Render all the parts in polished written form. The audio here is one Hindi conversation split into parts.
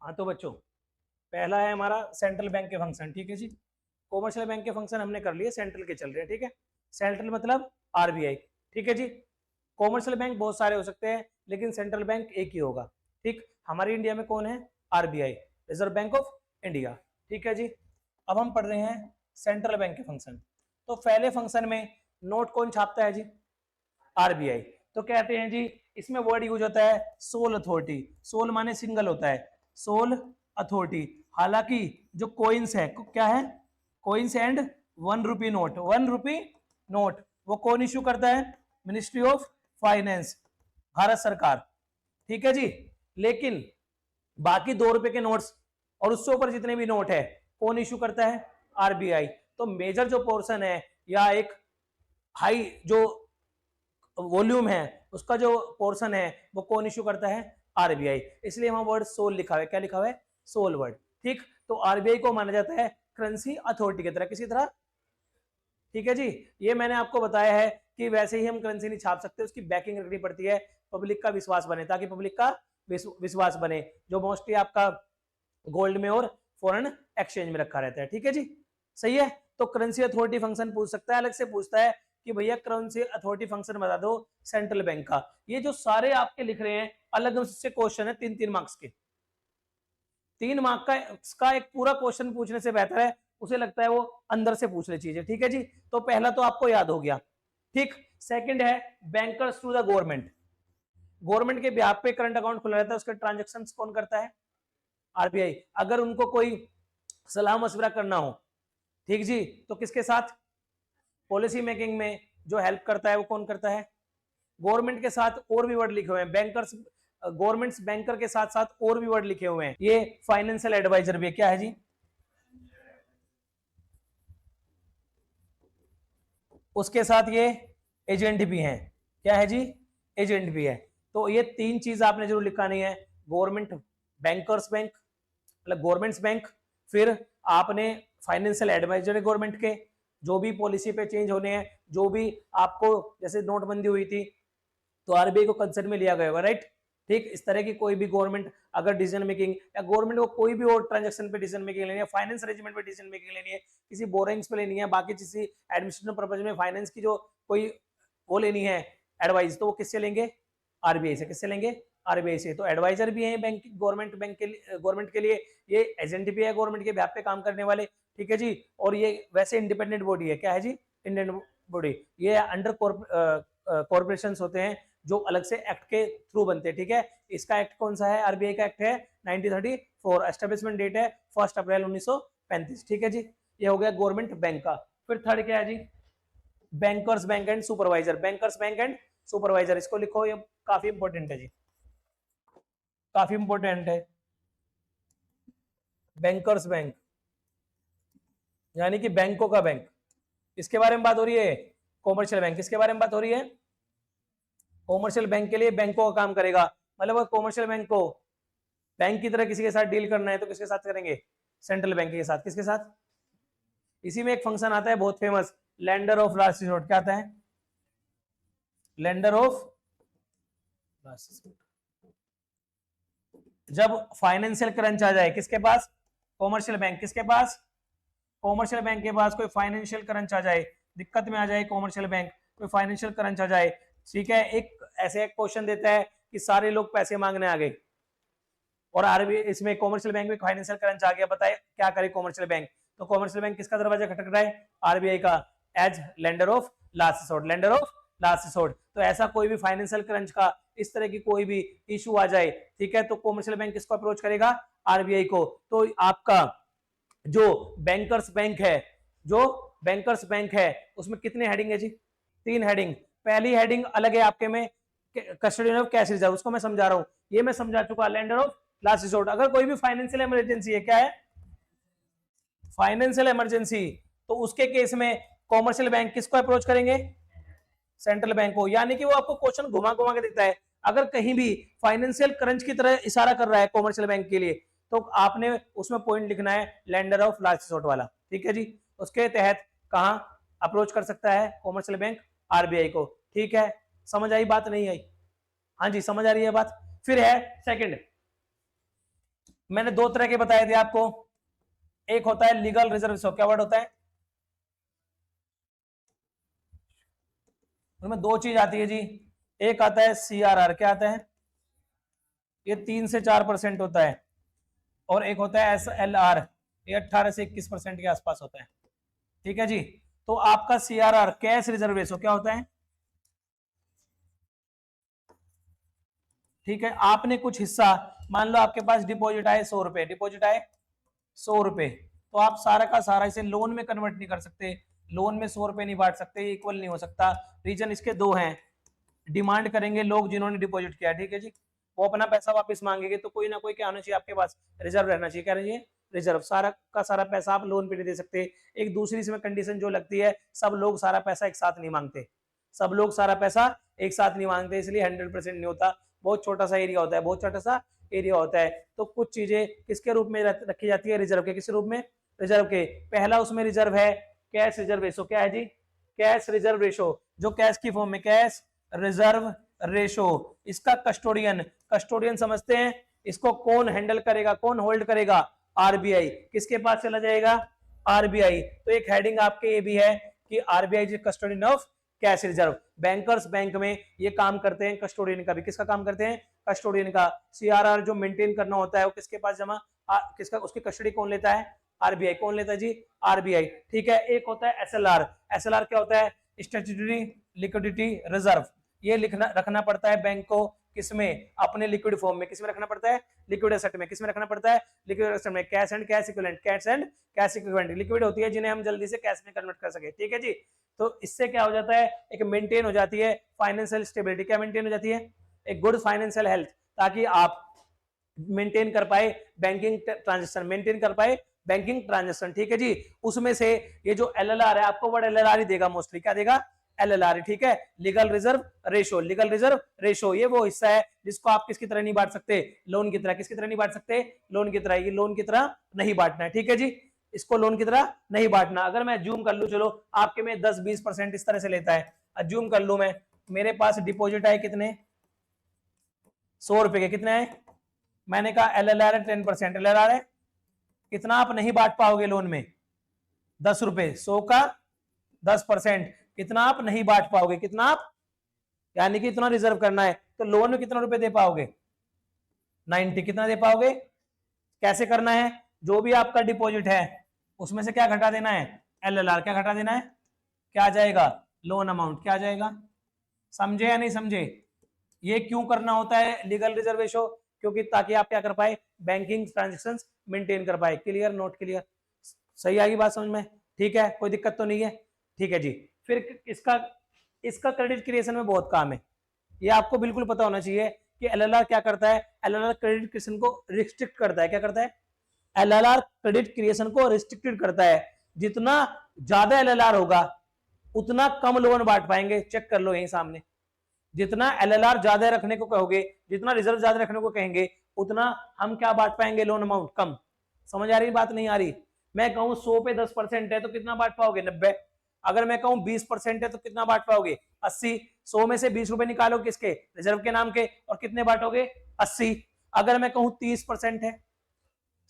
हाँ तो बच्चों, पहला है हमारा सेंट्रल बैंक के फंक्शन। ठीक है जी, कॉमर्शियल बैंक के फंक्शन हमने कर लिए, सेंट्रल के चल रहे हैं। ठीक है, सेंट्रल मतलब आरबीआई। ठीक है जी, कॉमर्शियल बैंक बहुत सारे हो सकते हैं लेकिन सेंट्रल बैंक एक ही होगा। ठीक, हमारे इंडिया में कौन है? RBI, reserve bank of India. ठीक है जी, अब हम पढ़ रहे हैं सेंट्रल बैंक के फंक्शन। तो पहले फंक्शन में नोट कौन छापता है जी? आरबीआई। तो कहते हैं जी, इसमें वर्ड यूज होता है सोल अथॉरिटी। सोल माने सिंगल होता है, सोल अथॉरिटी। हालांकि जो कोइंस है, क्या है? Coins and 1 rupee note. 1 rupee note वो कौन इश्यू करता है? मिनिस्ट्री ऑफ फाइनेंस, भारत सरकार। ठीक है जी, लेकिन बाकी 2 रुपए के नोट्स और उससे ऊपर जितने भी नोट है कौन इश्यू करता है? आरबीआई। तो मेजर जो पोर्शन है या एक हाई जो वॉल्यूम है उसका जो पोर्शन है वो कौन इश्यू करता है? आरबीआई। इसलिए वहां वर्ड सोल लिखा हुआ है। क्या लिखा हुआ है? Sole word. ठीक, तो आरबीआई को माना जाता है करेंसी अथॉरिटी की तरह, किसी तरह। ठीक है जी, ये मैंने आपको बताया है कि वैसे ही हम करेंसी नहीं छाप सकते, उसकी बैकिंग रखनी पड़ती है, पब्लिक का विश्वास बने, ताकि पब्लिक का विश्वास बने, जो मोस्टली आपका गोल्ड में और फॉरेन एक्सचेंज में रखा रहता है। ठीक है जी, सही है। तो करेंसी अथॉरिटी फंक्शन पूछ सकता है, अलग से पूछता है कि भैया करेंसी अथॉरिटी फंक्शन बता दो सेंट्रल बैंक का। ये जो सारे आपके लिख रहे हैं अलग से क्वेश्चन है, 3-3 मार्क्स के। 3 मार्क का एक पूरा क्वेश्चन पूछने से बेहतर है उसे लगता है वो अंदर से पूछ ले चीजें। ठीक है जी, तो पहला तो आपको याद हो गया। ठीक, सेकंड है bankers to the government. Government के ब्याह पे करंट अकाउंट खुला रहता है, उसके ट्रांजेक्शन कौन करता है? आरबीआई। अगर उनको कोई सलाह मशवरा करना हो, ठीक जी, तो किसके साथ? पॉलिसी मेकिंग में जो हेल्प करता है वो कौन करता है? गवर्नमेंट के साथ और भी वर्ड लिखे हुए हैं, बैंकर्स, गवर्नमेंट्स बैंकर के साथ साथ और भी वर्ड लिखे हुए हैं। ये फाइनेंशियल एडवाइजर भी क्या है जी? उसके साथ ये एजेंट भी हैं। क्या है जी? एजेंट भी है। तो ये 3 चीज आपने जरूर लिखानी है। गवर्नमेंट बैंकर्स बैंक मतलब गवर्नमेंट्स बैंक, फिर आपने फाइनेंशियल एडवाइजर है गवर्नमेंट के, जो भी पॉलिसी पे चेंज होने हैं, जो भी आपको, जैसे नोटबंदी हुई थी तो आरबीआई को कंसर्न में लिया गया होगा, राइट। ठीक, इस तरह की कोई भी गवर्नमेंट अगर डिसीजन मेकिंग या गवर्नमेंट को कोई भी और ट्रांजेक्शन पे डिसीजन मेकिंग लेनी है, फाइनेंस अरेंजमेंट पे डिसीजन मेकिंग लेनी है, किसी बोरिंग्स पे लेनी है, बाकी किसी एडमिनिस्ट्रेटिव पर्पज में फाइनेंस की जो कोई वो लेनी है एडवाइस, तो वो किससे लेंगे? आरबीआई से। किससे लेंगे? आरबीआई से। तो एडवाइजर भी है बैंक, गवर्नमेंट बैंक के लिए, गवर्नमेंट के लिए, ये एजेंट भी है गवर्नमेंट के ब्याह पे काम करने वाले। ठीक है जी, और ये वैसे इंडिपेंडेंट बॉडी है। क्या है जी? Indian body. ये अंडर कॉर्पोरेशन होते हैं जो अलग से एक्ट के थ्रू बनते हैं। ठीक है, इसका एक्ट कौन सा है? आरबीआई का एक्ट है 1934, एस्टेब्लिशमेंट डेट है 1 अप्रैल 1935। ठीक है जी, ये हो गया गवर्नमेंट बैंक का। फिर थर्ड क्या है जी? Bankers bank and supervisor. Bankers bank and supervisor, इसको लिखो, ये काफी इंपॉर्टेंट है जी, काफी इंपॉर्टेंट है। बैंकर्स बैंक यानी कि बैंकों का बैंक, इसके बारे में बात हो रही है। कॉमर्शियल बैंक, किसके बारे में बात हो रही है? कॉमर्शियल बैंक के लिए बैंकों का काम करेगा। मतलब कॉमर्शियल बैंक को बैंक की तरह किसी के साथ डील करना है तो किसके साथ करेंगे? सेंट्रल बैंक के साथ। किसके साथ? इसी में एक फंक्शन आता है बहुत famous, lender of last resort. क्या आता है? Lender of last resort. जब फाइनेंशियल क्रंच आ जाए किसके पास? Commercial bank. किसके पास? कॉमर्शियल बैंक के पास कोई फाइनेंशियल क्रंच आ जाए, दिक्कत में आ जाए कॉमर्शियल बैंक, कोई फाइनेंशियल क्रंच आ जाए, ठीक है, एक ऐसे एक क्वेश्चन देता है कि सारे लोग पैसे मांगने आ गए और आरबीआई, इसमें कॉमर्शियल बैंक में फाइनेंशियल क्रंच आ गया, बताए क्या करे कॉमर्शियल बैंक? तो कॉमर्शियल बैंक किसका दरवाजा खटक रहा है? आरबीआई का, as lender of last resort. Lender of last resort. तो ऐसा कोई भी फाइनेंशियल क्रंच का इस तरह की कोई भी इशू आ जाए, ठीक है, तो कॉमर्शियल बैंक किसको अप्रोच करेगा? आरबीआई को। तो आपका जो बैंकर्स बैंक है, जो बैंकर्स बैंक है उसमें कितने हेडिंग है जी? 3 हेडिंग। पहली हेडिंग अलग है आपके में, कस्टोडियन ऑफ कैश रिजर्व, उसको मैं समझा रहा हूं, ये मैं समझा चुका। लेंडर ऑफ लास्ट रिसोर्ट, अगर कोई भी फाइनेंशियल इमरजेंसी है, क्या है? फाइनेंशियल इमरजेंसी, तो उसके केस में कॉमर्शियल बैंक किसको अप्रोच करेंगे? सेंट्रल बैंक को। यानी कि वो आपको क्वेश्चन घुमा घुमा के देता है, अगर कहीं भी फाइनेंशियल क्रंच की तरह इशारा कर रहा है कॉमर्शियल बैंक के लिए, तो आपने उसमें पॉइंट लिखना है लेंडर ऑफ लास्ट रिसोर्ट वाला। ठीक है जी, उसके तहत कहां अप्रोच कर सकता है कॉमर्शियल बैंक? आरबीआई को। ठीक है, समझ आई बात? नहीं आई? हाँ जी, समझ आ रही है बात। फिर है सेकंड, मैंने दो तरह के बताए थे आपको, एक होता है लीगल रिजर्व रिसर्व, क्या वर्ड होता है, उसमें दो चीज आती है जी, एक आता है CRR, क्या आता है, ये 3 से 4% होता है, और एक होता है SLR, ये 18 से 21% के आसपास होता है। ठीक है जी, तो आपका CRR कैश रिजर्व रेशो क्या होता है, ठीक है, आपने कुछ हिस्सा, मान लो आपके पास डिपॉजिट आए 100 रुपए, डिपॉजिट आए 100 रुपए, तो आप सारा का सारा इसे लोन में कन्वर्ट नहीं कर सकते, लोन में 100 रुपए नहीं बांट सकते, इक्वल नहीं हो सकता। रीजन इसके दो हैं, डिमांड करेंगे लोग जिन्होंने डिपॉजिट किया, ठीक है जी, वो अपना पैसा वापस मांगेंगे, तो कोई ना कोई क्या होना चाहिए आपके पास, रिजर्व रहना चाहिए, क्या रहिए, रिजर्व, सारा का सारा पैसा आप लोन पे नहीं दे सकते। एक दूसरी इसमें कंडीशन जो लगती है, सब लोग सारा पैसा एक साथ नहीं मांगते, सब लोग सारा पैसा एक साथ नहीं मांगते, इसलिए 100% नहीं होता, बहुत छोटा सा एरिया होता है, बहुत छोटा सा एरिया होता है। तो कुछ चीजें किसके रूप में रखी जाती है, रिजर्व के, किस रूप में, रिजर्व के। पहला उसमें रिजर्व है कैश रिजर्व रेशो, क्या है जी, कैश रिजर्व रेशो, जो कैश की फॉर्म में, कैश रिजर्व रेशो। इसका कस्टोडियन, कस्टोडियन समझते हैं, इसको कौन हैंडल करेगा, कौन होल्ड करेगा, आरबीआई, किसके पास चला जाएगा, आरबीआई। तो एक हेडिंग आपके ये भी है कि RBI is custodian of cash reserve. Bankers bank में ये काम करते हैं, कस्टोडियन का भी, किसका काम करते हैं, कस्टोडियन का। CRR जो मेंटेन करना होता है वो किसके पास जमा, किसका, उसकी कस्टडी कौन लेता है, आरबीआई। कौन लेता है जी, आरबीआई। ठीक है, एक होता है SLR, SLR क्या होता है, स्टैट्यूटरी लिक्विडिटी रिजर्व। ये लिखना रखना पड़ता है बैंक को, किसमें, अपने लिक्विड फॉर्म में, किसमें रखना पड़ता है, लिक्विड एसेट में, किसमें रखना पड़ता है, लिक्विड एसेट में, cash and cash equivalent, cash and cash equivalent, liquid होती है जिन्हें हम जल्दी से कैश में कन्वर्ट कर सके। ठीक है जी, तो इससे क्या हो जाता है, एक मेंटेन हो जाती है फाइनेंशियल स्टेबिलिटी, क्या मेंटेन हो जाती है, एक गुड फाइनेंशियल हेल्थ, ताकि आप मेंटेन कर पाए बैंकिंग ट्रांजेक्शन, मेंटेन कर पाए बैंकिंग ट्रांजेक्शन। ठीक है जी, उसमें से ये जो LLR है, आपको वर्ड LLR ही देगा मोस्टली, क्या देगा, LLR। ठीक है, legal reserve ratio, legal reserve ratio ये वो हिस्सा है जिसको आप किसकी तरह नहीं बांट सकते, लोन की तरह, किसकी तरह नहीं बांट सकते, लोन की तरह, ये लोन की तरह नहीं बांटना है। ठीक है जी, इसको लोन की तरह नहीं बांटना। अगर मैं अज्यूम कर लूं, चलो आपके में 10-20% इस तरह से लेता है, अज्यूम कर लूं मैं, मेरे पास डिपॉजिट आए कितने, 100 रुपए के, कितने आए, मैंने कहा LLR है 10%, LLR है कितना, आप नहीं बांट पाओगे लोन में, 10 रुपए, 100 का 10%, कितना आप नहीं बांट पाओगे, कितना आप, यानी कि इतना रिजर्व करना है, तो लोन में कितना रुपए दे पाओगे, 90, कितना दे पाओगे, कैसे करना है, जो भी आपका डिपॉजिट है उसमें से क्या घटा देना है, LLR, क्या घटा देना है, क्या आ जाएगा, लोन अमाउंट, क्या आ जाएगा, समझे या नहीं समझे। ये क्यों करना होता है लीगल रिजर्व रेशो, क्योंकि ताकि आप क्या कर पाए, बैंकिंग ट्रांजेक्शंस मेंटेन कर पाए। क्लियर, नोट क्लियर, सही आएगी बात समझ में, ठीक है, कोई दिक्कत तो नहीं है। ठीक है जी, फिर इसका क्रेडिट क्रिएशन में बहुत काम है, ये आपको बिल्कुल पता होना चाहिए कि LLR क्या करता है, LLR क्रेडिट क्रिएशन को रिस्ट्रिक्ट करता है, क्या करता है, LLR क्रेडिट क्रिएशन को रिस्ट्रिक्टेड करता है। जितना ज्यादा LLR होगा उतना कम लोन बांट पाएंगे, चेक कर लो यहीं सामने, जितना LLR ज्यादा रखने को कहोगे, जितना रिजर्व ज्यादा रखने को कहेंगे, उतना हम क्या बांट पाएंगे, लोन अमाउंट कम। समझ आ रही बात, नहीं आ रही, मैं कहूं 100 पे 10% है तो कितना बांट पाओगे, 90। अगर मैं कहूं 20% है तो कितना बांट पाओगे, 80। 100 में से 20 रुपए निकालो किसके, रिजर्व के नाम के, और कितने बांटोगे, 80। अगर मैं कहूं 30% है,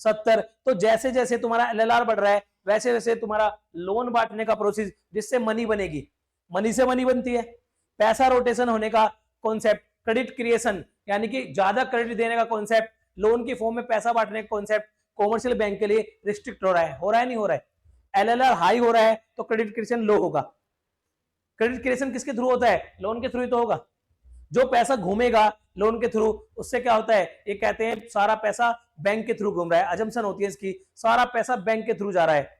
70। तो जैसे जैसे तुम्हारा LLR बढ़ रहा है, वैसे वैसे तुम्हारा लोन बांटने का प्रोसेस, जिससे मनी बनेगी, मनी से मनी बनती है, पैसा रोटेशन होने का कॉन्सेप्ट, क्रेडिट क्रिएशन यानी कि ज्यादा क्रेडिट देने का कॉन्सेप्ट, लोन की फॉर्म में पैसा बांटने का कॉन्सेप्ट कॉमर्शियल बैंक के लिए रिस्ट्रिक्ट हो रहा है, हो रहा है नहीं हो रहा है। LLR हाई हो रहा है तो क्रेडिट क्रिएशन लो होगा। क्रेडिट क्रिएशन किसके थ्रू होता है, लोन के थ्रू ही तो होगा। जो पैसा घूमेगा लोन के थ्रू, उससे क्या होता है, ये कहते हैं सारा पैसा बैंक के थ्रू घूम रहा है, अजम्पशन होती है इसकी, सारा पैसा बैंक के थ्रू जा रहा है।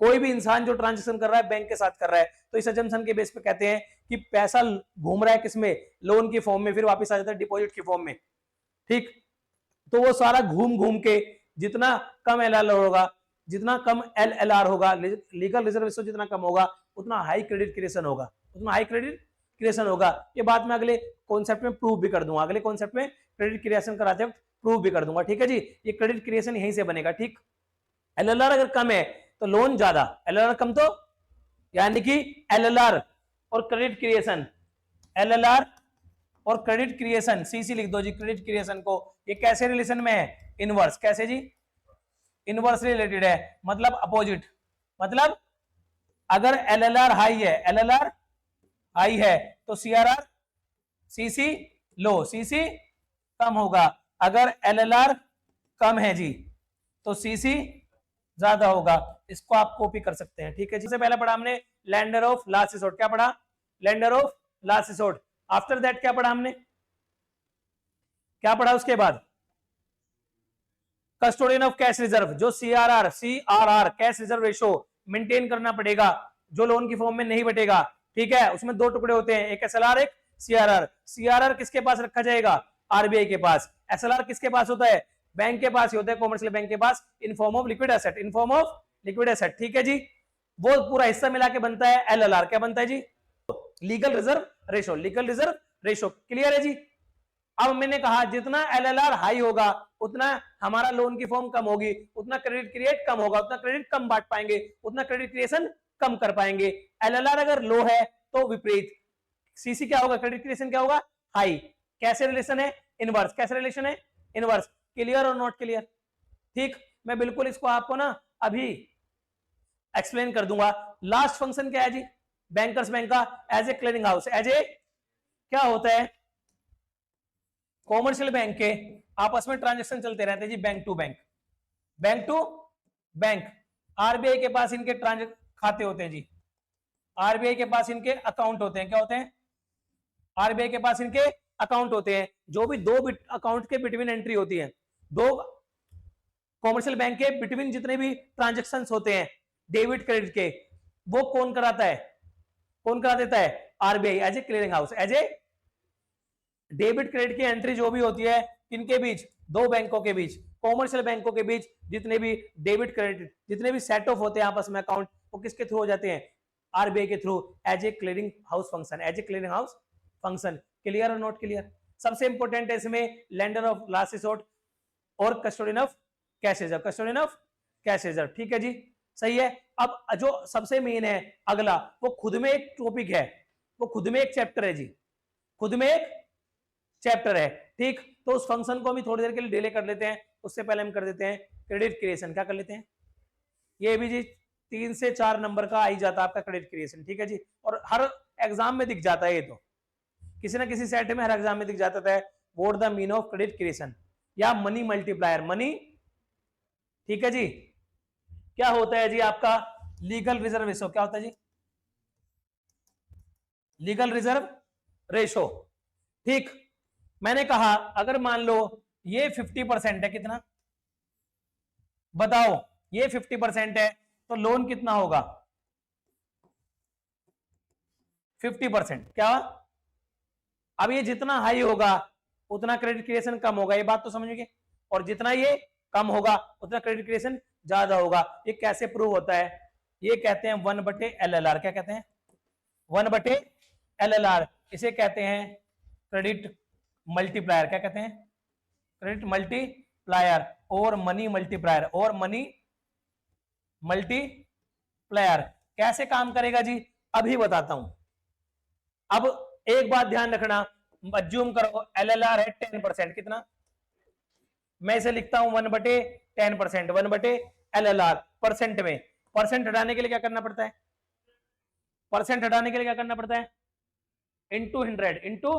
कोई भी इंसान जो ट्रांजेक्शन कर रहा है बैंक के साथ कर रहा है, तो इस अजम्पशन के बेस पे कहते हैं कि पैसा घूम रहा है किसमें, लोन की फॉर्म में, फिर वापस आ जाता है डिपॉजिट की फॉर्म में। ठीक, तो वो सारा घूम घूम के जितना कम LLR होगा, जितना कम LLR होगा, लीगल रिजर्व रेशो जितना कम होगा, उतना हाई क्रेडिट क्रिएशन होगा, उतना हाई क्रेडिट क्रिएशन होगा। ये बात मैं अगले कॉन्सेप्ट में प्रूव भी कर दूंगा, अगले कॉन्सेप्ट में क्रेडिट क्रिएशन कराते वक्त प्रूव भी कर दूंगा। ठीक है जी, ये क्रेडिट क्रिएशन यहीं से बनेगा। ठीक, LLR अगर कम है तो लोन ज्यादा, LLR कम तो यानी कि LLR और क्रेडिट क्रिएशन, LLR और क्रेडिट क्रिएशन सीसी लिख दो जी, क्रेडिट क्रिएशन को। ये कैसे रिलेशन में है? इनवर्स। कैसे जी? इनवर्स रिलेटेड है, मतलब अपोजिट। मतलब अगर एलएलआर हाई है, एलएलआर हाई है तो सीआरआर सीसी लो, सीसी कम होगा। अगर एलएलआर कम है जी तो सीसी ज्यादा होगा। इसको आप कॉपी कर सकते हैं, ठीक है। जिससे पहले पढ़ा हमने लेंडर ऑफ लास्ट रिसोर्ट। क्या पढ़ा? Lender of last resort. After that क्या पढ़ा हमने? क्या पढ़ा उसके बाद? Custodian of cash reserve. जो CRR cash reserve ratio maintain करना पड़ेगा, जो लोन की फॉर्म में नहीं बटेगा, ठीक है। उसमें दो टुकड़े होते हैं, एक एसएलआर, एक सीआरआर। सीआरआर किसके पास रखा जाएगा? आरबीआई के पास। एसएलआर किसके पास होता है? बैंक के पास ही होता है, कॉमर्शियल बैंक के पास, in form of liquid asset, in form of liquid asset, ठीक है जी। वो पूरा हिस्सा मिला के बनता है एलएलआर। क्या बनता है जी? Legal reserve ratio, legal reserve ratio. Clear है जी? अब मैंने कहा जितना एलएलआर हाई होगा उतना हमारा लोन की फॉर्म कम होगी, उतना क्रेडिट क्रिएट कम होगा, उतना क्रेडिट कम बांट पाएंगे, उतना क्रेडिट क्रिएशन कम कर पाएंगे। एलएलआर अगर लो है तो विपरीत, सीसी क्या होगा? क्रेडिट क्रिएशन क्या होगा? हाई। कैसे रिलेशन है? इनवर्स। कैसे रिलेशन है? इनवर्स। क्लियर और नॉट क्लियर? ठीक, मैं बिल्कुल इसको आपको ना अभी एक्सप्लेन कर दूंगा। लास्ट फंक्शन क्या है जी बैंकर्स बैंक का? As a clearing house. As a क्या होता है? कॉमर्शियल बैंक के आपस में ट्रांजैक्शन चलते रहते हैं जी, bank to bank, bank to bank. RBI के पास इनके खाते होते हैं जी, आरबीआई के पास इनके अकाउंट होते हैं। क्या होते हैं? आरबीआई के पास इनके अकाउंट होते हैं। जो भी दो अकाउंट के बिटवीन एंट्री होती है, दो कॉमर्शियल बैंक के बिटवीन जितने भी ट्रांजेक्शन होते हैं डेबिट क्रेडिट के, वो कौन कराता है? कौन करा देता है? RBI as a clearing house. As a debit credit की एंट्री जो भी होती है किनके बीच? दो बैंकों के बीच, कॉमर्शियल बैंकों के बीच। जितने भी डेबिट क्रेडिट, जितने भी सेट ऑफ होते हैं आपस में अकाउंट, वो किसके थ्रू हो जाते हैं? आरबीआई के through, as a clearing house function, as a clearing house function. Clear और नॉट क्लियर? सबसे इंपॉर्टेंट है इसमें लेंडर ऑफ लास्ट रिसोर्ट और custodian of cash reserve, custodian of cash reserve, ठीक है जी, सही है। अब जो सबसे मेन है अगला, वो खुद में एक टॉपिक है, वो खुद में एक चैप्टर है जी, खुद में एक चैप्टर है, ठीक। तो उस फंक्शन को हम थोड़ी देर के लिए डिले कर लेते हैं। उससे पहले हम कर देते हैं क्रेडिट क्रिएशन। क्या कर लेते हैं? ये भी जी 3 से 4 नंबर का आई जाता है आपका क्रेडिट क्रिएशन, ठीक है जी। और हर एग्जाम में दिख जाता है, ये तो किसी ना किसी सेट में हर एग्जाम में दिख जाता है। What the mean of credit creation या मनी मल्टीप्लायर, मनी, ठीक है जी। क्या होता है जी आपका लीगल रिजर्व रेशो? क्या होता है जी? लीगल रिजर्व रेशो, ठीक। मैंने कहा अगर मान लो ये 50% है, कितना बताओ? ये 50% है तो लोन कितना होगा? 50%। क्या? अब ये जितना हाई होगा उतना क्रेडिट क्रिएशन कम होगा, ये बात तो समझोगे। और जितना ये कम होगा उतना क्रेडिट क्रिएशन ज्यादा होगा। ये कैसे प्रूव होता है? ये कहते हैं 1/LLR। क्या कहते हैं? 1/LLR। इसे कहते हैं क्रेडिट मल्टीप्लायर। क्या कहते हैं? क्रेडिट मल्टीप्लायर और मनी मल्टीप्लायर, और मनी मल्टीप्लायर। कैसे काम करेगा जी? अभी बताता हूं। अब एक बात ध्यान रखना, अज्यूम करो एलएलआर है 10%, कितना? मैं इसे लिखता हूं 1/10%, 1/LLR परसेंट में। परसेंट हटाने के लिए क्या करना पड़ता है? परसेंट हटाने के लिए क्या करना पड़ता है? इंटू 100, इंटू,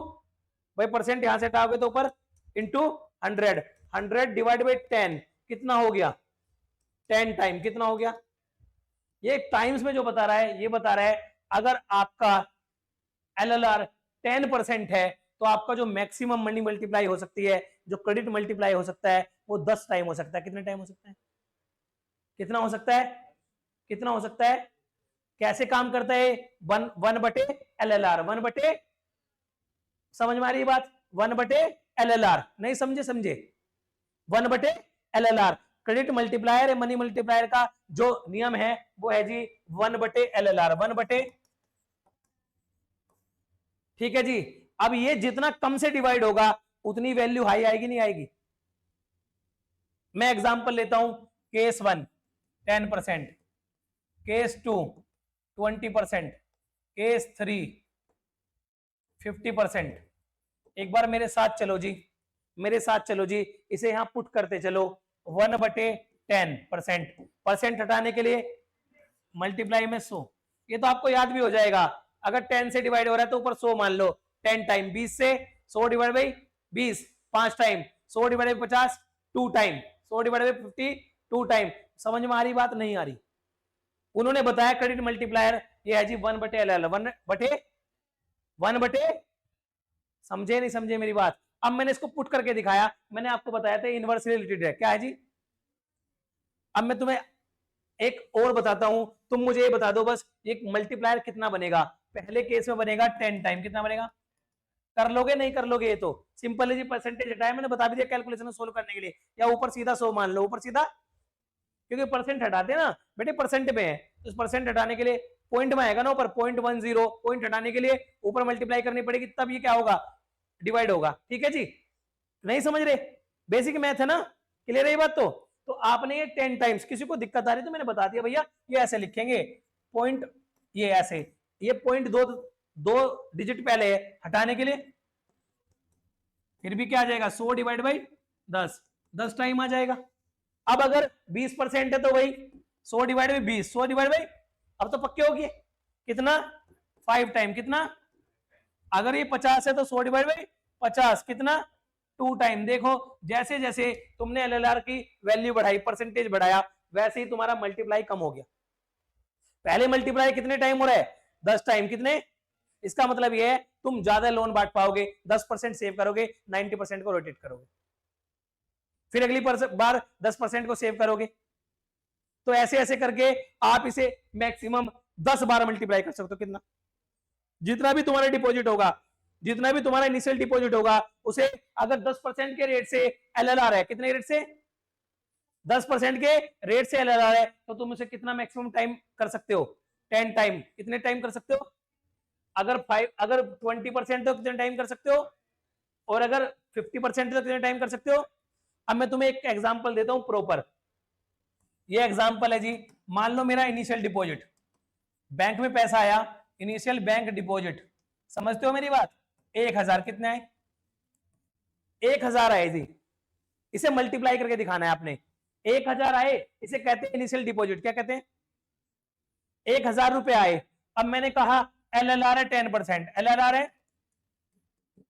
भाई परसेंट यहां से हटाओगे तो ऊपर, इंटू 100, 100 डिवाइड बाई 10 कितना हो गया? 10 टाइम। कितना हो गया? ये टाइम्स में जो बता रहा है, ये बता रहा है अगर आपका एलएलआर 10% है तो आपका जो मैक्सिमम मनी मल्टीप्लाई हो सकती है, जो क्रेडिट मल्टीप्लाई हो सकता है, वो 10 टाइम हो सकता है। कितने टाइम हो सकता है? कितना हो सकता है? कितना हो सकता है? कैसे काम करता है? 1/LLR, 1/, समझ में आ रही है बात? 1/LLR, नहीं समझे? समझे? 1/LLR क्रेडिट मल्टीप्लायर है, मनी मल्टीप्लायर का जो नियम है वो है जी 1/LLR, 1/, ठीक है जी। अब ये जितना कम से डिवाइड होगा उतनी वैल्यू हाई आएगी, नहीं आएगी? मैं एग्जांपल लेता हूं, केस 1 10%, केस 2 20%, केस 3 50%। एक बार मेरे साथ चलो जी, मेरे साथ चलो जी, इसे यहां पुट करते चलो 1/10%। परसेंट हटाने के लिए मल्टीप्लाई में 100, ये तो आपको याद भी हो जाएगा। अगर 10 से डिवाइड हो रहा है तो ऊपर 100 मान लो, 10 टाइम 20 से 100 divide by 20 5 time, 100 divide by 50 2 time, 100 divide by 50 2 time. समझ में आ रही बात, नहीं आ रही? उन्होंने बताया क्रेडिट मल्टीप्लायर ये है जी 1/LL, 1/, समझे नहीं समझे मेरी बात? अब मैंने इसको पुट करके दिखाया, मैंने आपको बताया था इनवर्सली रिलेटेड है, क्या है जी? अब मैं तुम्हें एक और बताता हूं, तुम मुझे ये बता दो बस, एक मल्टीप्लायर कितना बनेगा? पहले केस में बनेगा 10 टाइम, कितना बनेगा? कर लोगे नहीं कर लोगे? ये तो सिंपल है जी, परसेंटेज हटाया, मैंने बता भी दिया कैलकुलेशन सोल्व करने के लिए। या ऊपर सीधा 100 मान लो, ऊपर सीधा, क्योंकि परसेंट हटाते हैं ना बेटे, परसेंट में है तो परसेंट हटाने के लिए पॉइंट में आएगा ना ऊपर, 0.10, पॉइंट हटाने के लिए ऊपर मल्टीप्लाई करनी पड़ेगी, तब ये क्या होगा? डिवाइड होगा। ठीक है जी, नहीं समझ रहे? बेसिक मैथ है ना, क्लियर है ये बात? तो आपने ये 10 टाइम्स, किसी को दिक्कत आ रही तो मैंने बता दिया भैया, ये ऐसे लिखेंगे पॉइंट, ये ऐसे, ये पॉइंट दो डिजिट पहले है हटाने के लिए, फिर भी क्या आ जाएगा? 100 डिवाइड बाई 10 टाइम आ जाएगा। अब अगर 20% है तो वही 100 डिवाइड बाई 20, 100 डिवाइड बाई, अब तो पक्के हो गए, कितना? 5 टाइम, कितना? अगर ये 50 है तो 100 डिवाइड बाई 50, कितना? 2 टाइम। देखो जैसे जैसे तुमने एलएलआर की वैल्यू बढ़ाई, परसेंटेज बढ़ाया, वैसे ही तुम्हारा मल्टीप्लाई कम हो गया। पहले मल्टीप्लाई कितने टाइम हो रहा है? 10 टाइम। कितने? इसका मतलब ये है तुम ज्यादा लोन बांट पाओगे, 10% सेव करोगे, 90% को रोटेट करोगे, फिर अगली बार 10% को सेव करोगे। तो ऐसे ऐसे करके आप इसे मैक्सिमम 10 बार मल्टीप्लाई कर सकते हो। कितना? जितना भी तुम्हारा डिपॉजिट होगा, जितना भी तुम्हारा इनिशियल डिपॉजिट होगा, उसे अगर 10% के रेट से एलएलआर है, कितने रेट से? 10% के रेट से एलएलआर है, तो तुम उसे कितना मैक्सिमम टाइम कर सकते हो? 10 टाइम। कितने टाइम कर सकते हो? अगर 20% तो कितने टाइम कर सकते हो? और अगर 50% तो कितने टाइम कर सकते हो? अब मैं तुम्हें एक एग्जांपल देता हूं प्रॉपर। ये एग्जांपल है जी, मान लो मेरा इनिशियल डिपॉजिट, बैंक में पैसा आया, इनिशियल बैंक डिपॉजिट, समझते हो मेरी बात? 1000, कितने आए? 1000 आए जी। इसे मल्टीप्लाई करके दिखाना है आपने। 1000 आए, इसे कहते हैं इनिशियल डिपॉजिट। क्या कहते हैं? 1000 रुपए आए। अब मैंने कहा एलएलआर है 10%, एलएलआर है,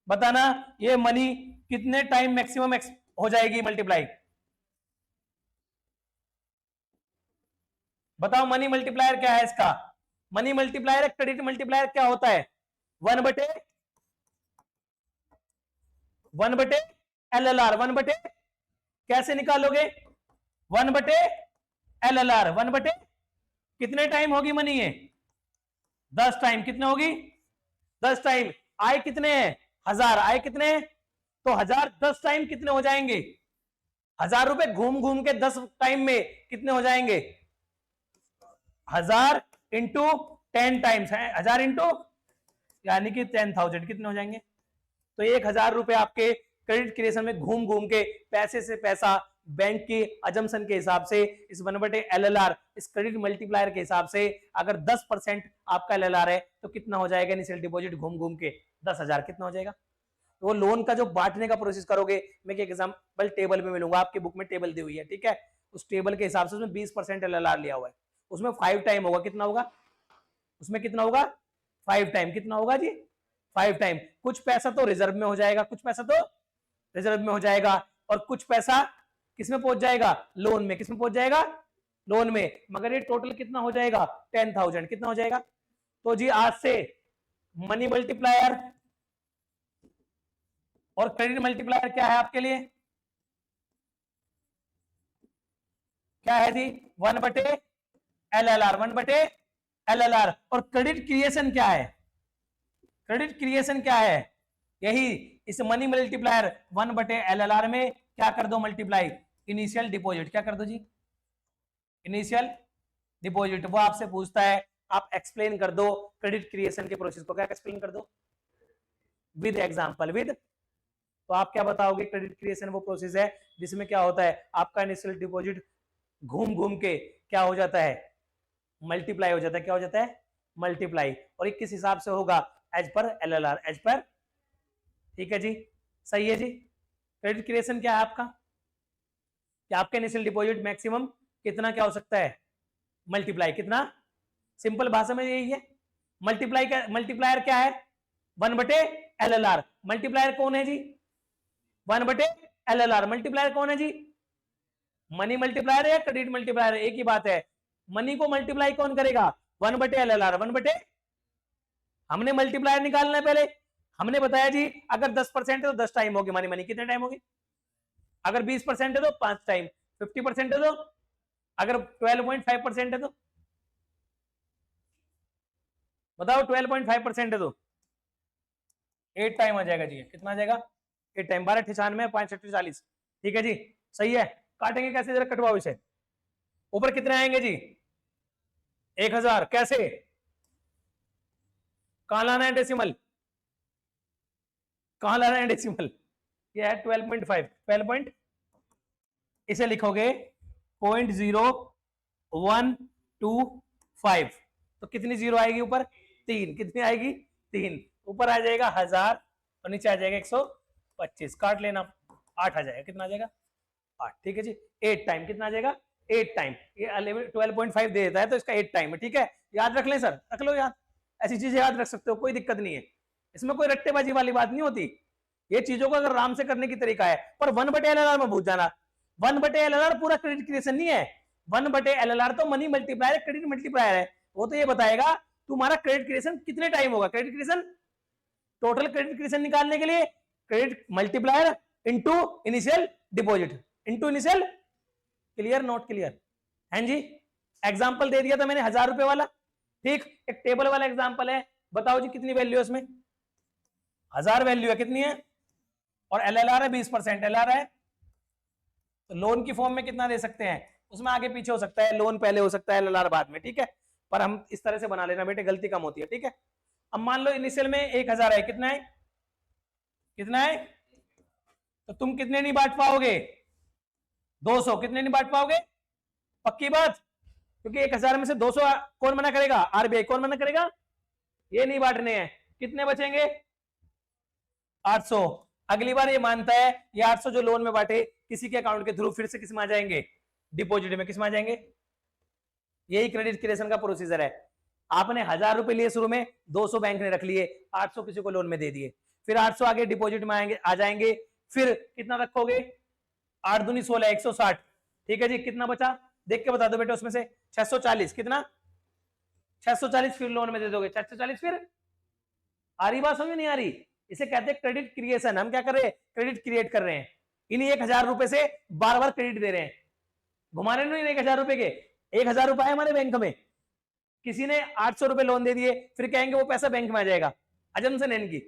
बताना ये मनी कितने टाइम मैक्सिमम हो जाएगी मल्टीप्लाई? बताओ मनी मल्टीप्लायर क्या है इसका? मनी मल्टीप्लायर है, क्रेडिट मल्टीप्लायर क्या होता है? 1/1/, एलएलआर 1/, कैसे निकालोगे? 1/LLR, 1/, कितने टाइम होगी मनी ये? 10 टाइम। कितने होगी? 10 टाइम। आए कितने हैं? 1000। आए कितने? तो 1000 10 टाइम कितने हो जाएंगे? 1000 रुपए घूम घूम के 10 टाइम में कितने हो जाएंगे? 1000 इंटू 10 टाइम्स है, 1000 इंटू यानी कि 10,000, कितने हो जाएंगे? तो 1000 रुपए आपके क्रेडिट क्रिएशन में घूम घूम के पैसे से पैसा बैंक की अजम्पशन के हिसाब से, इस 1/LLR, इस क्रेडिट मल्टीप्लायर के हिसाब से, अगर 10% आपका एलएलआर है तो कितना हो जाएगा इनिशियल डिपॉजिट घूम घूम के? 10,000। कितना हो जाएगा? तो वो लोन का जो बांटने का प्रोसेस करोगे, मैं एक एग्जांपल टेबल में मिलूंगा, आपकी बुक में टेबल दी हुई है, ठीक है? उस टेबल के हिसाब से उसमें 20% एलएलआर लिया हुआ है, उसमें 5 टाइम होगा। कितना होगा उसमें? कितना होगा? 5 टाइम। कितना होगा जी? 5 टाइम। कुछ पैसा तो रिजर्व में हो जाएगा, कुछ पैसा तो रिजर्व में हो जाएगा, और कुछ पैसा किसमें पहुंच जाएगा? लोन में। किसमें पहुंच जाएगा? लोन में। मगर ये टोटल कितना हो जाएगा? 10,000। कितना हो जाएगा? तो जी आज से मनी मल्टीप्लायर और क्रेडिट मल्टीप्लायर क्या है आपके लिए? क्या है जी? 1/LLR, 1/LLR। और क्रेडिट क्रिएशन क्या है? क्रेडिट क्रिएशन क्या है? यही इस मनी मल्टीप्लायर 1/LLR में क्या कर दो? Multiply initial deposit. क्या कर दो जी? Initial deposit. वो आपसे पूछता है, आप एक्सप्लेन कर दो क्रेडिट क्रिएशन के प्रोसेस को। क्या एक्सप्लेन कर दो? With example, with. तो आप क्या बताओगे? क्रेडिट क्रिएशन वो प्रोसेस है जिसमें क्या होता है, आपका इनिशियल डिपॉजिट घूम घूम के क्या हो जाता है? मल्टीप्लाई हो जाता है। क्या हो जाता है? मल्टीप्लाई। और ये किस हिसाब से होगा? As per LLR, as per, ठीक है जी, सही है जी। क्रेडिट क्रिएशन क्या है आपका, कि आपका इनिशियल डिपॉजिट मैक्सिमम कितना क्या हो सकता है, मल्टीप्लाई कितना, सिंपल भाषा में यही है। मल्टीप्लाई का मल्टीप्लायर क्या है, 1/LLR। मल्टीप्लायर कौन है जी, 1/LLR। मल्टीप्लायर कौन है जी, मनी मल्टीप्लायर है या क्रेडिट मल्टीप्लायर है, एक ही बात है। मनी को मल्टीप्लाई कौन करेगा, 1/LLR। हमने मल्टीप्लायर निकालना है पहले, हमने बताया जी अगर 10% है तो 10 टाइम होगी मनी, मनी कितने टाइम होगी, अगर 20% है तो 5 टाइम, 50% है तो, अगर 12.5% है तो बताओ, 12.5% है तो 8 टाइम आ जाएगा जी। कितना आ जाएगा, 8 टाइम। 12×98 5×40। ठीक है जी, सही है। काटेंगे कैसे, जरा कटवाओ इसे। ऊपर कितने आएंगे जी, 1000। कैसे, कहां लाना है डेसिमल, कहां लाना है डेसिमल, ये है 12.5। 12 इसे लिखोगे 0.0125, तो कितनी जीरो आएगी ऊपर, 3। कितनी आएगी, 3। ऊपर आ जाएगा 1000 और नीचे आ जाएगा 125। काट लेना, 8 आ जाएगा। कितना आ जाएगा, 8। ठीक है जी। 8 टाइम कितना आ जाएगा, 8 टाइम। ये 12.5 दे देता है तो इसका 8 टाइम है। ठीक है, याद रख लें सर, रख लो याद, ऐसी चीजें याद रख सकते हो, कोई दिक्कत नहीं है इसमें, कोई रट्टेबाजी वाली बात नहीं होती। ये चीजों को अगर आराम से करने की तरीका है, पर 1/LLR में भूल जाना। 1/LLR पूरा क्रेडिट क्रिएशन नहीं है, 1/LLR तो मनी मल्टीप्लायर, क्रेडिट मल्टीप्लायर है। वो तो ये बताएगा तुम्हारा क्रेडिट क्रिएशन कितने टाइम होगा। Credit creation, total credit creation निकालने के लिए credit multiplier into initial deposit into initial, clear not clear, हैं जी। एग्जांपल दे दिया था मैंने 1000 रुपए वाला, ठीक, एक टेबल वाला एग्जांपल है। बताओ जी कितनी वैल्यू है उसमें, 1000 वैल्यू है, कितनी है, और LLR है 20%। LLR है तो लोन की फॉर्म में कितना दे सकते हैं, उसमें आगे पीछे हो सकता है, लोन पहले हो सकता है, LLR बाद में। ठीक है, पर हम इस तरह से बना लेना बेटे, गलती कम होती है। ठीक है, अब मान लो इनिशियल में 1000 है, कितना है, कितना है, तो तुम कितने नहीं बांट पाओगे, 200। कितने नहीं बांट पाओगे, पक्की बात, क्योंकि 1000 में से 200 कौन मना करेगा, RBI। कौन मना करेगा, ये नहीं बांटने हैं। कितने बचेंगे, 800। अगली बार ये मानता है ये 800 जो लोन में बांटे किसी के अकाउंट के थ्रू, फिर से किस में आ जाएंगे, डिपॉजिट में। किस में आ जाएंगे, यही क्रेडिट क्रिएशन का प्रोसीजर है। आपने 1000 रुपए लिए शुरू में, 200 बैंक ने रख लिए, 800 किसी को लोन में दे दिए, फिर 800 आगे डिपॉजिट में आएंगे, आ जाएंगे, फिर कितना रखोगे, 8 दूनी 16, 160। ठीक है जी, कितना बचा, देख के बता दो बेटे, उसमें से 640। कितना, 640 फिर लोन में दे दोगे, 640 फिर। आ रही बात समझ नहीं आ रही, इसे कहते हैं क्रेडिट क्रिएशन। हम क्या कर रहे हैं, क्रेडिट क्रिएट कर रहे हैं। इन्हीं 1000 रुपए से बार बार क्रेडिट दे रहे हैं, घुमाने नहीं 1000 रुपए के। 1000 रुपए हमारे बैंक में, किसी ने 800 रुपए लोन दे दिए, फिर कहेंगे वो पैसा बैंक में आ जाएगा, अजम से नैन की,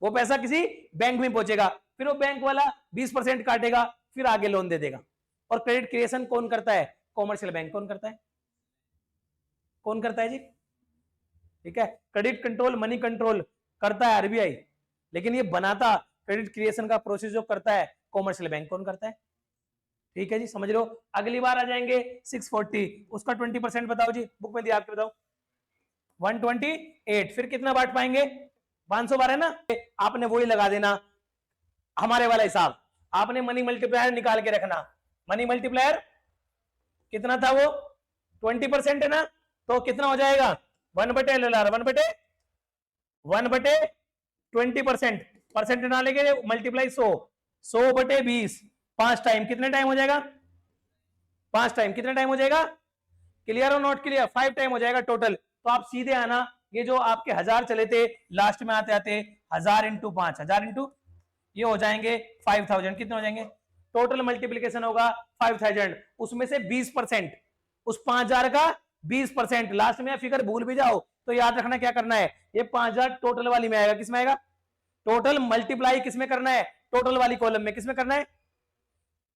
वो पैसा किसी बैंक में पहुंचेगा, फिर वो बैंक वाला 20% काटेगा, फिर आगे लोन दे देगा। और क्रेडिट क्रिएशन कौन करता है, कॉमर्शियल बैंक। कौन करता है, कौन करता है जी, ठीक है। क्रेडिट कंट्रोल, मनी कंट्रोल करता है RBI, लेकिन ये बनाता, क्रेडिट क्रिएशन का प्रोसेस जो करता है कॉमर्शियल बैंक। कौन करता है, ठीक है जी, समझ लो। अगली बार आ जाएंगे 640, उसका 20% बताओ जी, बुक में दिया आपके, बताओ 128। फिर कितना बांट पाएंगे, 500 बार है ना, आपने वही लगा देना, हमारे वाला हिसाब। आपने मनी मल्टीप्लायर निकाल के रखना, मनी मल्टीप्लायर कितना था वो, 20% है ना, तो कितना हो जाएगा, 1/LLR, 1/20%। परसेंट ना लेके मल्टीप्लाई 100/20, 5 टाइम। कितने टाइम हो जाएगा, 5 टाइम। कितने टाइम हो जाएगा, क्लियर और नॉट क्लियर, 5 टाइम हो जाएगा टोटल। तो आप सीधे आना, ये जो आपके 1000 चले थे, लास्ट में आते आते 1000 इंटू 5, 1000 इंटू ये हो जाएंगे 5000। कितने हो जाएंगे, टोटल मल्टीप्लीकेशन होगा 5000, उसमें से 20%, उस 5000 का 20%। लास्ट में फिगर भूल भी जाओ तो याद रखना क्या करना है, ये 5000 टोटल वाली में आएगा। किसमें आएगा, टोटल मल्टीप्लाई किसमें करना है, टोटल वाली कॉलम में। किसमें करना है,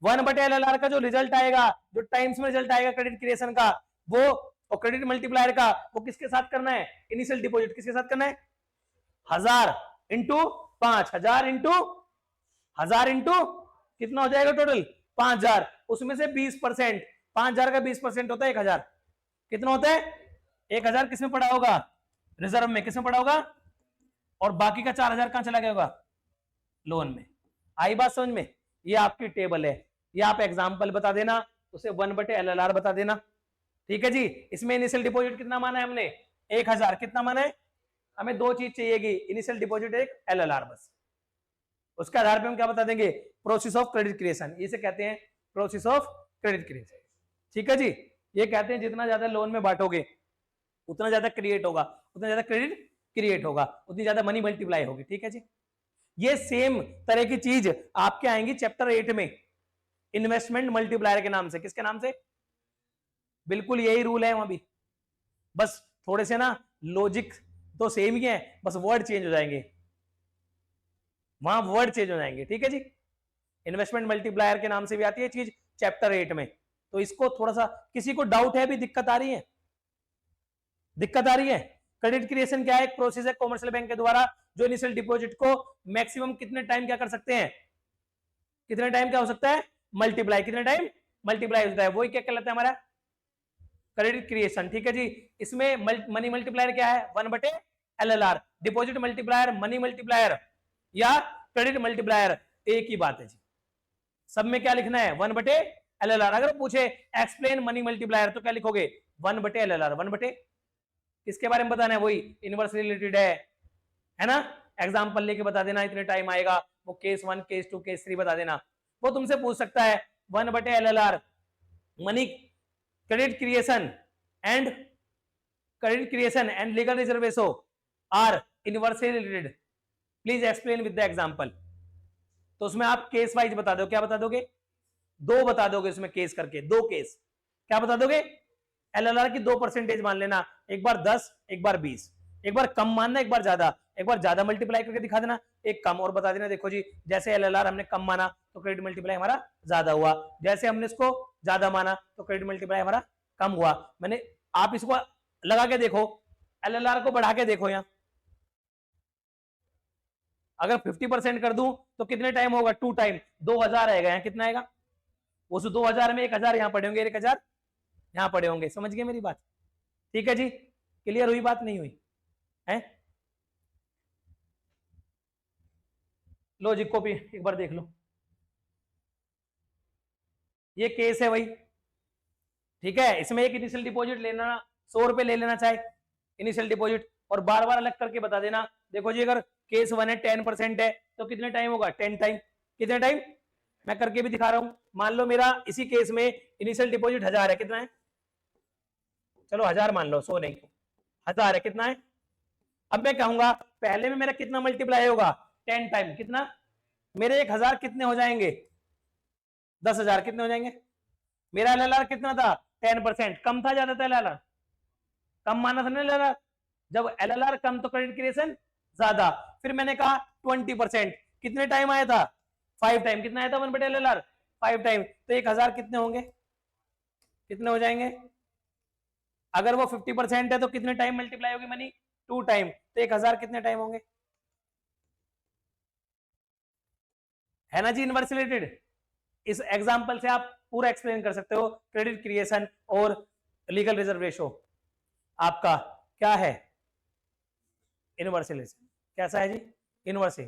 1/LLR का जो रिजल्ट आएगा, जो टाइम्स में रिजल्ट आएगा क्रेडिट क्रिएशन का, वो, और क्रेडिट मल्टीप्लायर का वो किसके साथ करना है, इनिशियल डिपॉजिट किसके साथ करना है, 1000 इंटू 5, 1000 इंटू कितना हो जाएगा टोटल, 5000, उसमें से 20%, 5000 का 20% होता है 1000। कितना होता है, 1000 किसमें पड़ा होगा, रिजर्व में। किसमें पड़ा होगा, और बाकी का 4000 कहां चला गया होगा, लोन में। आई बात समझ में? ये आपकी टेबल है, ये आप एग्जाम्पल बता देना, उसे 1/LLR बता देना। ठीक है जी। इसमें इनिशियल डिपॉजिट कितना माना है हमने? 1000। कितना माना है? हमें दो चीज चाहिएगी, इनिशियल डिपॉजिट एक LLR बस। उसके आधार पे हम क्या बता देंगे? प्रोसेस ऑफ क्रेडिट क्रिएशन, इसे कहते हैं प्रोसेस ऑफ क्रेडिट क्रिएशन। ठीक है जी। ये कहते हैं जितना ज्यादा लोन में बांटोगे उतना ज्यादा क्रिएट होगा, उतना ज्यादा क्रेडिट क्रिएट होगा, उतनी ज्यादा मनी मल्टीप्लाई होगी। ठीक है जी। ये सेम तरह की चीज आपके आएंगी चैप्टर 8 में, इन्वेस्टमेंट मल्टीप्लायर के नाम से। किसके नाम से? बिल्कुल यही रूल है वहां भी, बस थोड़े से ना लॉजिक तो सेम ही है, बस वर्ड चेंज हो जाएंगे, वहां वर्ड चेंज हो जाएंगे। ठीक है जी। इन्वेस्टमेंट मल्टीप्लायर के नाम से भी आती है चीज चैप्टर 8 में। तो इसको थोड़ा सा, किसी को डाउट है? भी दिक्कत आ रही है? दिक्कत आ रही है? क्रेडिट क्रिएशन क्या है? एक प्रोसेस है कॉमर्शियल बैंक के द्वारा जो इनिशियल डिपॉजिट को मैक्सिमम कितने टाइम क्या कर सकते हैं, कितने टाइम क्या हो सकता है? मल्टीप्लाई। कितने टाइम मल्टीप्लाई होता है? वही क्या कहलाता है? हमारा क्रेडिट क्रिएशन। ठीक है जी। इसमें मनी मल्टीप्लायर क्या है? 1/LLR। Deposit multiplier, money multiplier या क्रेडिट मल्टीप्लायर, एक ही बात है जी। सब में क्या लिखना है? 1/LLR। अगर पूछे एक्सप्लेन मनी मल्टीप्लायर तो क्या लिखोगे? 1/LLR। 1/, किसके बारे में बताना है? वही इनवर्स रिलेटेड है ना? एग्जाम्पल लेके बता देना, इतने टाइम आएगा, वो केस 1, केस 2, केस 3 बता देना। वो तुमसे पूछ सकता है 1/LLR money credit creation and legal reserve ratio are inversely related, please explain with the example. तो उसमें आप केस वाइज बता दो। क्या बता दोगे? दो बता दोगे उसमें केस करके, दो केस। क्या बता दोगे? LLR की 2% मान लेना, एक बार 10, एक बार 20, एक बार कम मानना, एक बार ज्यादा, एक बार ज्यादा मल्टीप्लाई करके दिखा देना, एक कम और बता देना। देखो जी, जैसे LLR हमने कम माना तो क्रेडिट मल्टीप्लाई हमारा ज्यादा हुआ, जैसे हमने इसको ज्यादा माना तो क्रेडिट मल्टीप्लाई हमारा कम हुआ। मैंने, आप इसको लगा के देखो, LLR को बढ़ा के देखो, यहां अगर 50% कर दूं तो कितने टाइम होगा? 2 टाइम, 2000 आएगा। यहाँ कितना आएगा? वो 2000 में 1000 यहां पड़े होंगे, 1000 यहां पड़े होंगे। समझ गए मेरी बात? ठीक है जी। क्लियर हुई बात? नहीं हुई है? लॉजिक को भी एक बार देख लो। ये केस है भाई। ठीक है। इसमें एक इनिशियल डिपॉजिट लेना, 100 रुपए ले लेना चाहे इनिशियल डिपॉजिट, और बार बार अलग करके बता देना। देखो जी, अगर केस 1 है 10% है तो कितने टाइम होगा? 10 टाइम। कितने टाइम? मैं करके भी दिखा रहा हूं। मान लो मेरा इसी केस में इनिशियल डिपॉजिट 1000 है। कितना है? चलो 1000 मान लो, 100 नहीं, 1000 है। कितना है? अब मैं कहूंगा पहले में मेरा कितना मल्टीप्लाई होगा? 10 टाइम। कितना? मेरे 1000 कितने हो जाएंगे? 10,000। कितने हो जाएंगे? मेरा LLR कितना था? 10%। कम था ज्यादा था LLR? कम माना था ना LLR। जब LLR कम तो क्रेडिट क्रिएशन ज्यादा। फिर मैंने कहा 20%। कितने टाइम आया था? 5 टाइम। कितना आया था 1/LLR? 5 टाइम। तो 1000 कितने होंगे? कितने हो जाएंगे? अगर वो 50% है तो कितने टाइम मल्टीप्लाई होगी मनी? 2 टाइम। तो 1000 कितने टाइम होंगे? है ना जी इनवर्स रिलेटेड। इस एग्जांपल से आप पूरा एक्सप्लेन कर सकते हो क्रेडिट क्रिएशन और लीगल रिजर्व रेशो आपका क्या है? Inverse relation. कैसा है जी? इनवर्स।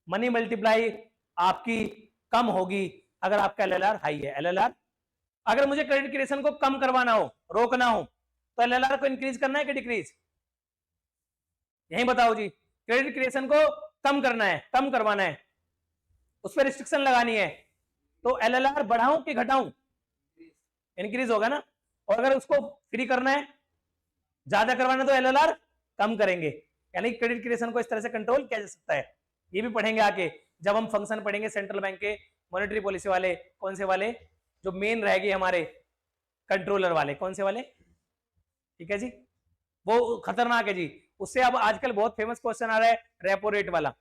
मनी मल्टीप्लाई आपकी कम होगी अगर आपका LLR हाई है। LLR, अगर मुझे क्रेडिट क्रिएशन को कम करवाना हो, रोकना हो, तो LLR को इंक्रीज करना है कि डिक्रीज? यही बताओ जी। क्रेडिट क्रिएशन को कम करना है, कम करवाना है, उस पर रिस्ट्रिक्शन लगानी है, तो LLR बढ़ाऊं कि घटाऊं? इंक्रीज होगा ना। और अगर उसको फ्री करना है, ज्यादा करवाना, तो LLR कम करेंगे। यानी क्रेडिट क्रिएशन को इस तरह से कंट्रोल किया जा सकता है। ये भी पढ़ेंगे आके, जब हम फंक्शन पढ़ेंगे सेंट्रल बैंक के मॉनेटरी पॉलिसी वाले। कौन से वाले? जो मेन रहेगी हमारे कंट्रोलर वाले। कौन से वाले? ठीक है जी। वो खतरनाक है जी। उससे अब आजकल बहुत फेमस क्वेश्चन आ रहा है, रेपो रेट वाला।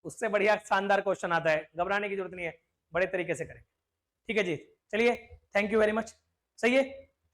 उससे बढ़िया शानदार क्वेश्चन आता है, घबराने की जरूरत नहीं है, बड़े तरीके से करें। ठीक है जी। चलिए, थैंक यू वेरी मच। सही है।